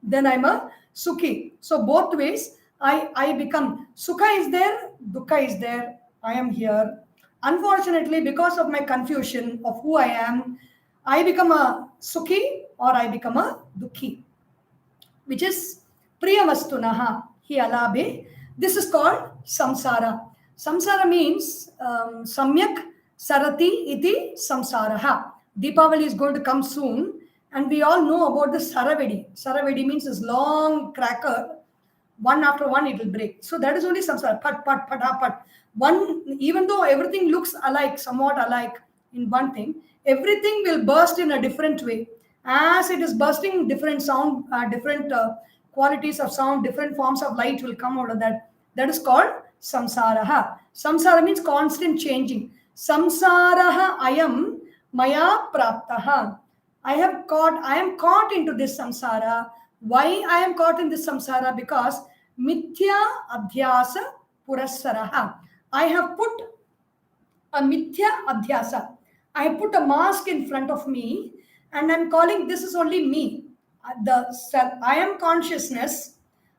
then I'm a sukhi. So both ways, I become sukha is there, dukkha is there. I am here. Unfortunately, because of my confusion of who I am, I become a sukhi or I become a dukkhi, which is priyavastunaha hi alabhe. This is called samsara. Samsara means samyak sarati iti samsaraha. Deepavali is going to come soon, and we all know about the saravedi. Saravedi means this long cracker, one after one it will break. So that is only samsara. Pat, pat, pada, pat. One, even though everything looks alike, somewhat alike in one thing, everything will burst in a different way. As it is bursting, different sound, different qualities of sound, different forms of light will come out of that. That is called samsaraha. Samsara means constant changing. Samsaraha ayam maya praptaha. I am caught into this samsara. Why I am caught in this samsara? Because mithya adhyasa purassaraha. I have put a mithya adhyasa. I have put a mask in front of me and I'm calling this is only me. I am consciousness,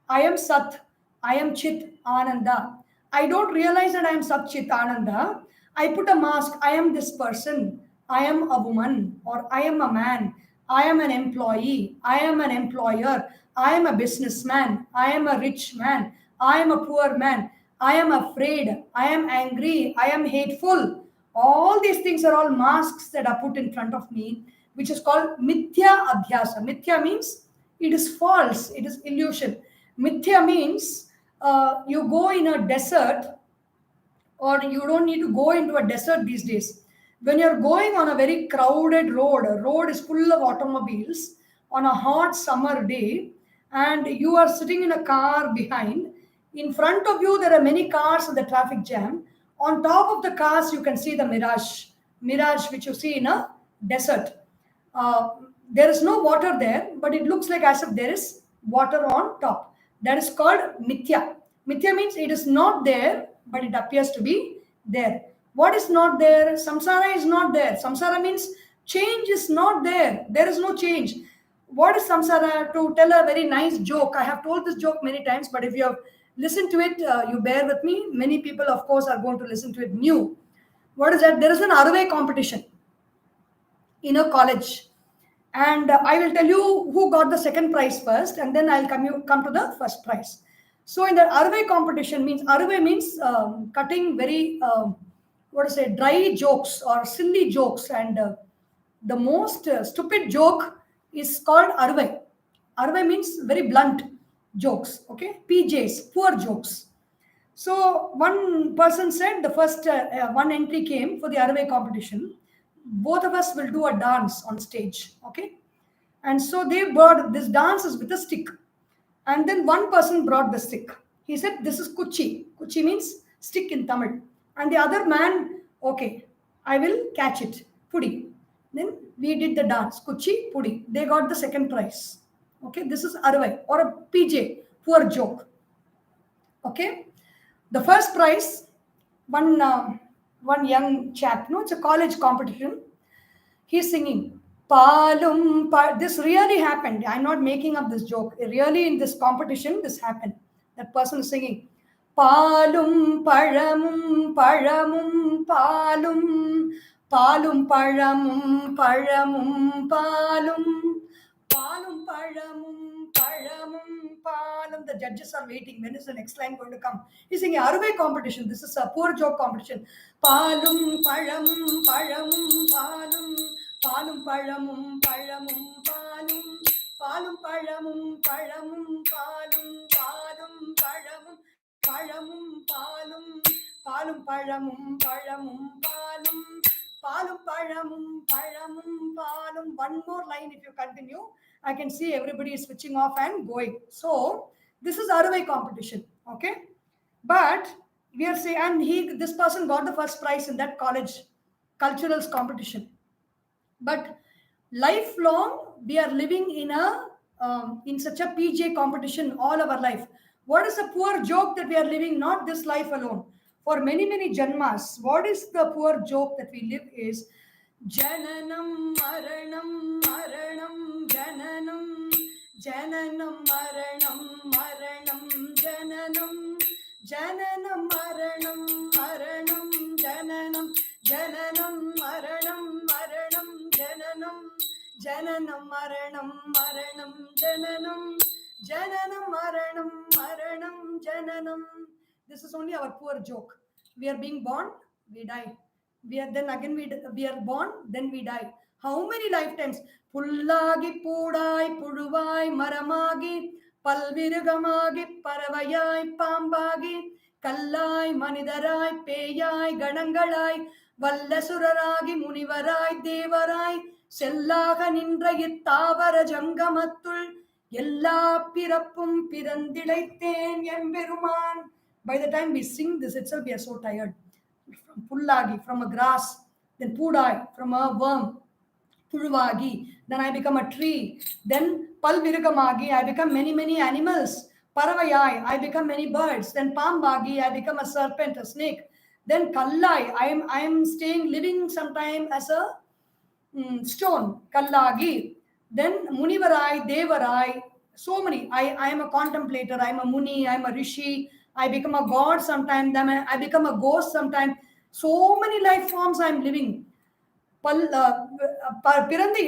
I am Sat, I am Chit Ananda. I don't realize that I am Sat Chit Ananda. I put a mask, I am this person, I am a woman, or I am a man, I am an employee, I am an employer, I am a businessman, I am a rich man, I am a poor man, I am afraid, I am angry, I am hateful. All these things are all masks that are put in front of me, which is called mithya adhyasa. Mithya means it is false, it is illusion. Mithya means you go in a desert, or you don't need to go into a desert these days. When you're going on a very crowded road, a road is full of automobiles on a hot summer day, and you are sitting in a car behind. In front of you, there are many cars in the traffic jam. On top of the cars, you can see the mirage which you see in a desert. There is no water there, but it looks like as if there is water on top. That is called mithya. Mithya means it is not there, but it appears to be there. What is not there? Samsara is not there. Samsara means change is not there. There is no change. What is samsara? To tell a very nice joke, I have told this joke many times, but if you have listened to it, you bear with me. Many people, of course, are going to listen to it new. What is that? There is an Arve competition in a college. And I will tell you who got the second prize first, and then I'll come to the first prize. So in the Arve competition, Arve means cutting very, dry jokes or silly jokes. And the most stupid joke is called Arve. Arve means very blunt jokes, okay? PJs, poor jokes. So one person said the first one entry came for the Arve competition. Both of us will do a dance on stage, okay? And so they brought this dance is with a stick. And then one person brought the stick. He said, this is kuchi. Kuchi means stick in Tamil. And the other man, okay, I will catch it. Pudi. Then we did the dance. Kuchi, Pudi. They got the second prize. Okay, this is Arvai or a PJ, poor joke. Okay, the first prize, one young chap, no, it's a college competition. He's singing this really happened. I'm not making up this joke. Really, in this competition, this happened. That person is singing palum paramum paramum palum palum paramum paramum palum palum paramum paramum palum. The judges are waiting. When is the next line going to come? He's singing Arvai competition. This is a poor joke competition. Palum paramum paramum palum palum paramum paramum palum palum paramum paramum palum palum paramum paramum palum palum paramum paramum palum palum paramum paramum palum. One more line if you continue. I can see everybody is switching off and going. So this is Arvai competition. Okay, but we are saying, and this person got the first prize in that college culturals competition. But lifelong we are living in such a PJ competition all our life. What is the poor joke that we are living? Not this life alone. For many janmas, what is the poor joke that we live is Jananam Maranam Maranam Jananam Jananam Maranam Maranam Jananam Jananam Maranam Maranam Jananam Jananam Maranam Maranam Jananam Jananam Maranam Maranam Jananam Jananam Maranam Maranam Jananam. This is only our poor joke. We are being born, we die. We are born, then we die. How many lifetimes? Pullagi Pudai Puduvai Maramagi Palvirugamagi Paravayai Pambagi Kallai Manidarai Peyai Ganangalai Vallasuraragi Munivarai Devarai Sellaga Nindra Yittavara Jangamattul Yella Pirappum Pirandilaithen Yemberuman. By the time we sing this itself, we are so tired. From Pullagi, from a grass, then Pudai, from a worm, Pulvagi, then I become a tree, then Palvirugamagi, I become many animals, Paravayai, I become many birds, then Pambagi, I become a serpent, a snake, then Kallai, I am living sometime as a stone, Kallagi, then Munivarai, Devarai, so many, I am a contemplator, I am a Muni, I am a Rishi, I become a god sometime, then I become a ghost sometime. So many life forms I am living. Pirandi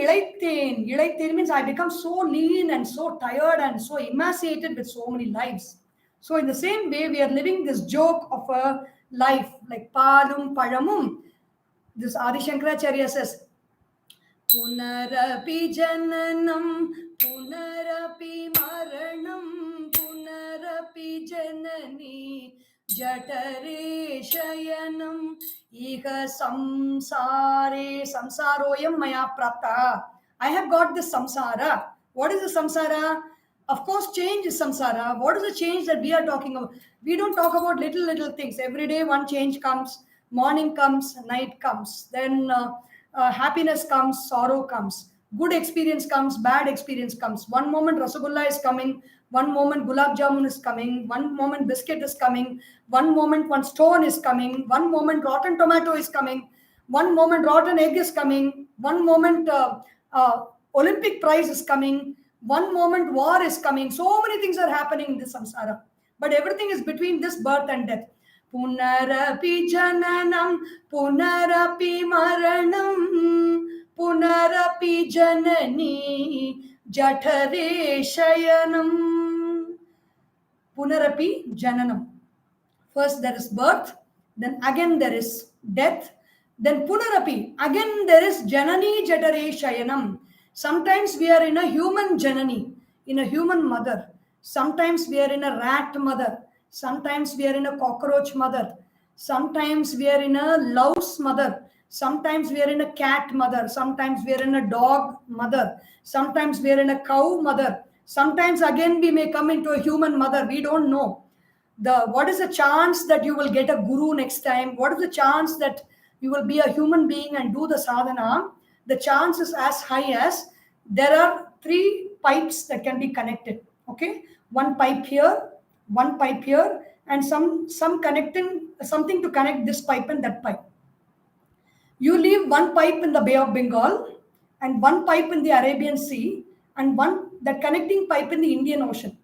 Ilaithen. Ilaithen means I become so lean and so tired and so emaciated with so many lives. So in the same way, we are living this joke of a life like Palum Paramum. This Adi Shankaracharya says, Punarapi Jananam, Punarapi Maranam, Punarapi Janani, Jatare Shayanam, Iha Samsare, Samsaroyam Maya Prapta. I have got this samsara. What is the samsara? Of course, change is samsara. What is the change that we are talking about? We don't talk about little things. Every day one change comes, morning comes, night comes. Then happiness comes, sorrow comes. Good experience comes, bad experience comes. One moment Rasagulla is coming, one moment Gulab Jamun is coming, one moment biscuit is coming, one moment one stone is coming, one moment rotten tomato is coming, one moment rotten egg is coming, one moment Olympic prize is coming, one moment war is coming. So many things are happening in this samsara. But everything is between this birth and death. Punarapi jananam, punarapi maranam, punarapi janani, jatare shayanam. Punarapi jananam. First there is birth, then again there is death, then punarapi, again there is janani jatare shayanam. Sometimes we are in a human janani, in a human mother. Sometimes we are in a rat mother. Sometimes we are in a cockroach mother. Sometimes we are in a louse mother. Sometimes we are in a cat mother. Sometimes we are in a dog mother. Sometimes we are in a cow mother. Sometimes again we may come into a human mother. We don't know. What is the chance that you will get a guru next time? What is the chance that you will be a human being and do the sadhana, the chance is as high as there are 3 pipes that can be connected. Okay, one pipe here, and some connecting something to connect this pipe and that pipe. You leave one pipe in the Bay of Bengal and one pipe in the Arabian Sea and one the connecting pipe in the Indian Ocean.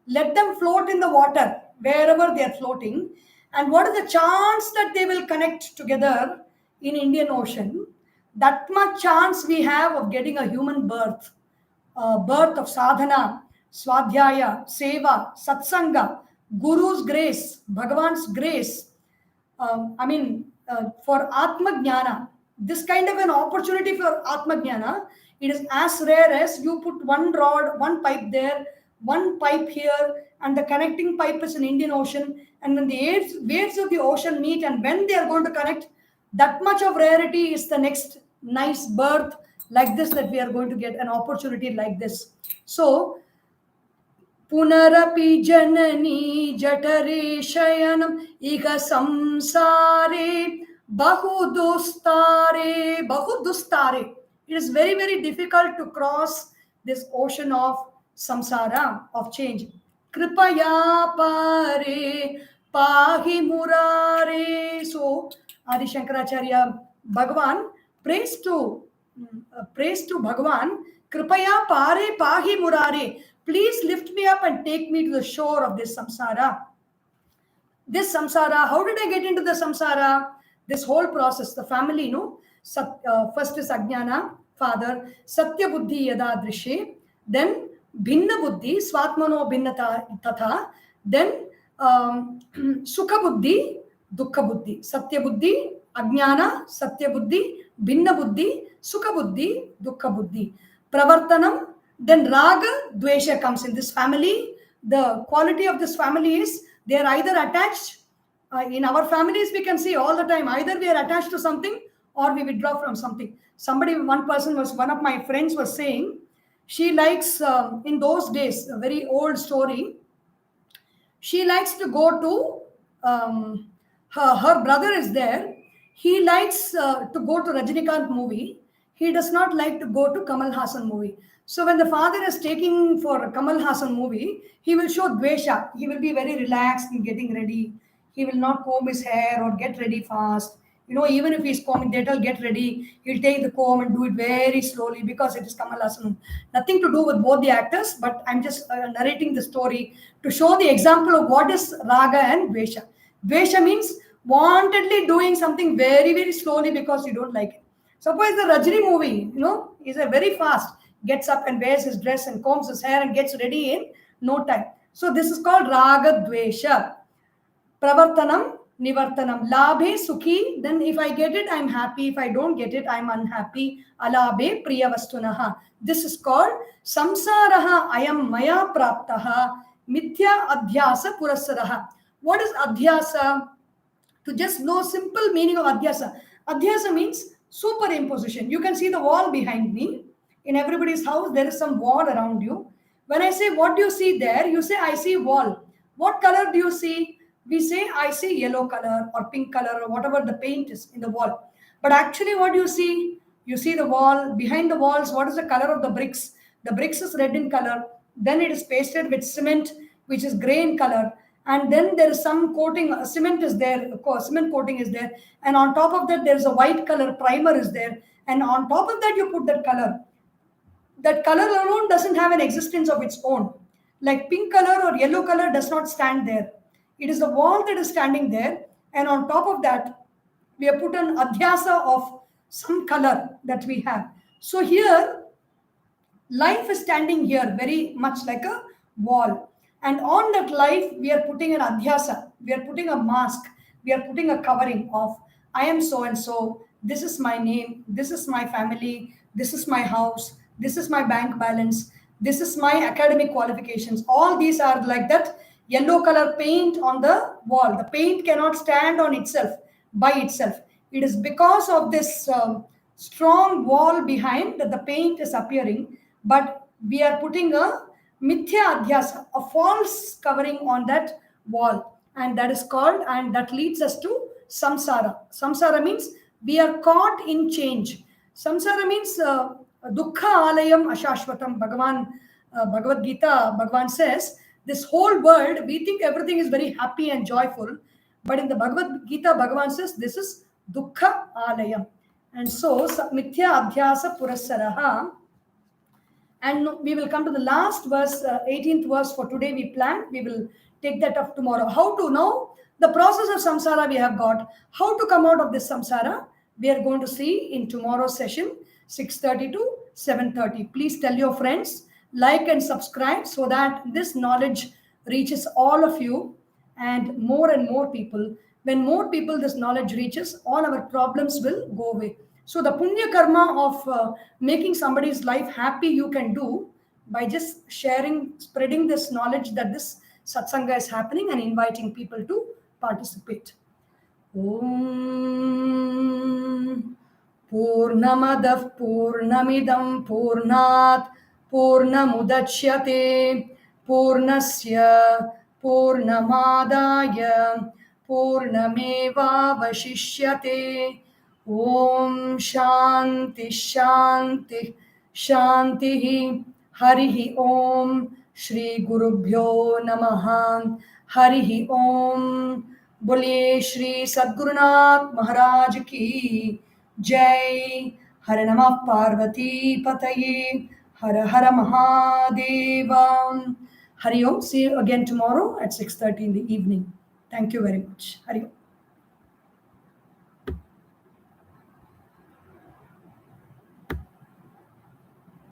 Let them float in the water wherever they are floating. And what is the chance that they will connect together in Indian Ocean? That much chance we have of getting a human birth, birth of sadhana, swadhyaya, seva, satsanga, Guru's grace, Bhagavan's grace. For Atma Jnana, this kind of an opportunity for Atma Jnana, it is as rare as you put one rod, one pipe there, one pipe here, and the connecting pipe is in Indian Ocean. And when the waves of the ocean meet and when they are going to connect, that much of rarity is the next nice birth like this that we are going to get an opportunity like this. So, Punarapi janani jatare shayanam iha samsare bahudustare. It is very, very difficult to cross this ocean of samsara, of change. Kripaya pare pahi murare. So, Adi Shankaracharya Bhagavan prays to Bhagavan, Kripaya pare pahi murare. Please lift me up and take me to the shore of this samsara. This samsara, how did I get into the samsara? This whole process, the family, first is Ajnana, father, Satya Buddhi Yada Drishe, then Bhinna Buddhi, Swatmano Bhinnata Tatha, then Sukha Buddhi, Dukkha Buddhi, Satya Buddhi, Ajnana, Satya Buddhi, Bhinna Buddhi, Sukha Buddhi, Dukkha Buddhi. Pravartanam, then Raga, Dvesha comes in this family. The quality of this family is they are either attached. In our families, we can see all the time, either we are attached to something or we withdraw from something. One of my friends was saying, she likes, in those days, a very old story, she likes to go to, her brother is there. He likes to go to Rajinikanth movie. He does not like to go to Kamal Hassan movie. So when the father is taking for Kamal Hassan movie, he will show dvesha. He will be very relaxed in getting ready. He will not comb his hair or get ready fast. Even if he's combing, they'll get ready. He'll take the comb and do it very slowly because it is Kamal Hassan. Nothing to do with both the actors, but I'm just narrating the story to show the example of what is raga and dvesha. Dvesha means wantedly doing something very, very slowly because you don't like it. Suppose the Rajini movie, is a very fast. Gets up and wears his dress and combs his hair and gets ready in no time. So this is called Raga Dvesha. Pravartanam, Nivartanam. Labhe, Sukhi. Then if I get it, I'm happy. If I don't get it, I'm unhappy. Alabhe, Priyavastunaha. This is called Samsaraha Ayam Maya Praptaha Mithya Adhyasa Purasaraha. What is Adhyasa? To just know simple meaning of Adhyasa. Adhyasa means superimposition. You can see the wall behind me. In everybody's house, there is some wall around you. When I say, what do you see there? You say, I see wall. What color do you see? We say, I see yellow color or pink color or whatever the paint is in the wall. But actually, what do you see? You see the wall. Behind the walls, what is the color of the bricks? The bricks is red in color. Then it is pasted with cement, which is gray in color. And then there is some coating, cement is there, of course, cement coating is there. And on top of that, there is a white color primer is there. And on top of that, you put that color. That color alone doesn't have an existence of its own. Like pink color or yellow color does not stand there. It is the wall that is standing there. And on top of that, we have put an adhyasa of some color that we have. So here, life is standing here very much like a wall. And on that life, we are putting an adhyasa. We are putting a mask. We are putting a covering of, I am so-and-so. This is my name. This is my family. This is my house. This is my bank balance. This is my academic qualifications. All these are like that yellow color paint on the wall. The paint cannot stand on itself, by itself. It is because of this strong wall behind that the paint is appearing. But we are putting a mithya adhyasa, a false covering on that wall. And that is called, and that leads us to samsara. Samsara means We are caught in change. Samsara means dukkha alayam ashashvatam. Bhagavad Gita, Bhagavan says, this whole world, we think everything is very happy and joyful. But in the Bhagavad Gita, Bhagavan says, this is dukkha alayam. And so, mithya adhyasa purassaraha. And we will come to the last verse, 18th verse for today we plan. We will take that up tomorrow. How to know the process of samsara we have got. How to come out of this samsara, we are going to see in tomorrow's session, 6:30 to 7:30. Please tell your friends, like and subscribe so that this knowledge reaches all of you and more people. When more people this knowledge reaches, all our problems will go away. So the punya karma of making somebody's life happy you can do by just sharing, spreading this knowledge that this satsanga is happening and inviting people to participate. Om Purnamadah Purnamidam Purnat Purnamudachyate Purnasya Purnamadaya Purnameva Vashishyate. Om Shanti Shanti Shanti. Harihi Om. Shri Gurubhyo Namaha. Harihi Om. बोलिए श्री सद्गुरुनाथ महाराज की जय. हर नमः पार्वती पतये. हर हर Mahadev. Hari Om. See you again tomorrow at 6:30 in the evening. Thank you very much. Hari Om.